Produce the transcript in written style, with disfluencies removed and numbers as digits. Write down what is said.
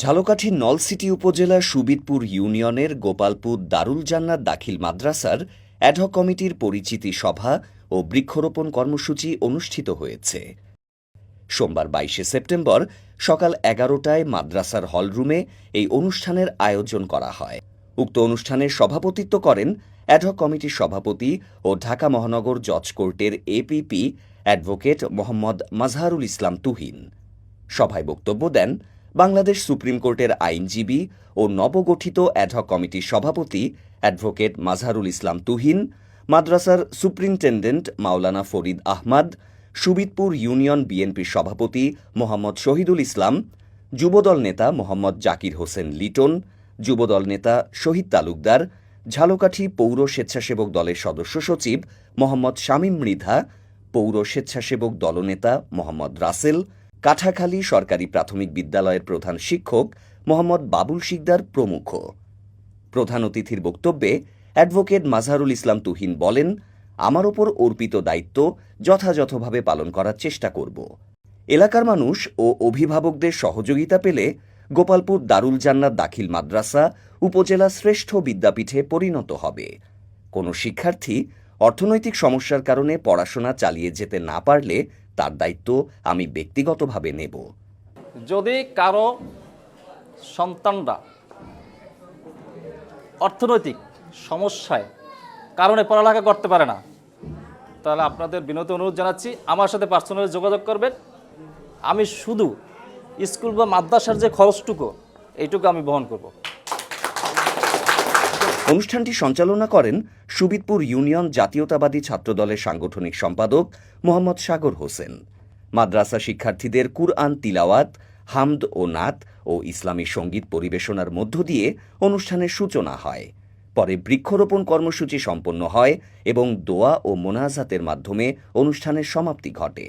ঝালকাঠির নলছিটি উপজেলার সুবিদপুর ইউনিয়নের গোপালপুর দারুল জান্নাত দাখিল মাদ্রাসার অ্যাডহক কমিটির পরিচিতি সভা ও বৃক্ষরোপণ কর্মসূচি অনুষ্ঠিত হয়েছে। সোমবার ২২শে সেপ্টেম্বর সকাল ১১টায় মাদ্রাসার হলরুমে এই অনুষ্ঠানের আয়োজন করা হয়। উক্ত অনুষ্ঠানের সভাপতিত্ব করেন অ্যাডহক কমিটির সভাপতি ও ঢাকা মহানগর জজ কোর্টের এপিপি অ্যাডভোকেট মোহাম্মদ মাজহারুল ইসলাম তুহিন। সভায় বক্তব্য দেন বাংলাদেশ সুপ্রিম কোর্টের আইনজীবী ও নবগঠিত অ্যাডহক কমিটির সভাপতি অ্যাডভোকেট মাজহারুল ইসলাম তুহিন, মাদ্রাসার সুপ্রিনটেন্ডেন্ট মাওলানা ফরিদ আহমদ, সুবিদপুর ইউনিয়ন বিএনপির সভাপতি মোহাম্মদ শহীদুল ইসলাম, যুবদল নেতা মোহাম্মদ জাকির হোসেন লিটন, যুবদল নেতা শহীদ তালুকদার, ঝালকাঠি পৌর স্বেচ্ছাসেবক দলের সদস্য সচিব মোহাম্মদ শামীম মৃধা, পৌর স্বেচ্ছাসেবক দলনেতা মোহাম্মদ রাসেল, কাঠাখালী সরকারি প্রাথমিক বিদ্যালয়ের প্রধান শিক্ষক মোহাম্মদ বাবুল শিকদার প্রমুখ। প্রধান অতিথির বক্তব্যে অ্যাডভোকেট মাজহারুল ইসলাম তুহিন বলেন, আমার ওপর অর্পিত দায়িত্ব যথাযথভাবে পালন করার চেষ্টা করব। এলাকার মানুষ ও অভিভাবকদের সহযোগিতা পেলে গোপালপুর দারুল জান্নাত দাখিল মাদ্রাসা উপজেলা শ্রেষ্ঠ বিদ্যাপীঠে পরিণত হবে। কোনো শিক্ষার্থী অর্থনৈতিক সমস্যার কারণে পড়াশোনা চালিয়ে যেতে না পারলে তার দায়িত্ব আমি ব্যক্তিগতভাবে নেব। যদি কারো সন্তানরা অর্থনৈতিক সমস্যায় কারণে পড়ালেখা করতে পারে না, তাহলে আপনাদের বিনীত অনুরোধ জানাচ্ছি আমার সাথে পার্সোনালি যোগাযোগ করবেন। আমি শুধু স্কুল বা মাদ্রাসার যে খরচটুকু এইটুকু আমি বহন করব। অনুষ্ঠানটি সঞ্চালনা করেন সুবিদপুর ইউনিয়ন জাতীয়তাবাদী ছাত্রদলের সাংগঠনিক সম্পাদক মোহাম্মদ সাগর হোসেন। মাদ্রাসা শিক্ষার্থীদের কুরআন তিলাওয়াত, হামদ ও নাত ও ইসলামী সঙ্গীত পরিবেশনার মধ্য দিয়ে অনুষ্ঠানের সূচনা হয়। পরে বৃক্ষরোপণ কর্মসূচি সম্পন্ন হয় এবং দোয়া ও মোনাজাতের মাধ্যমে অনুষ্ঠানের সমাপ্তি ঘটে।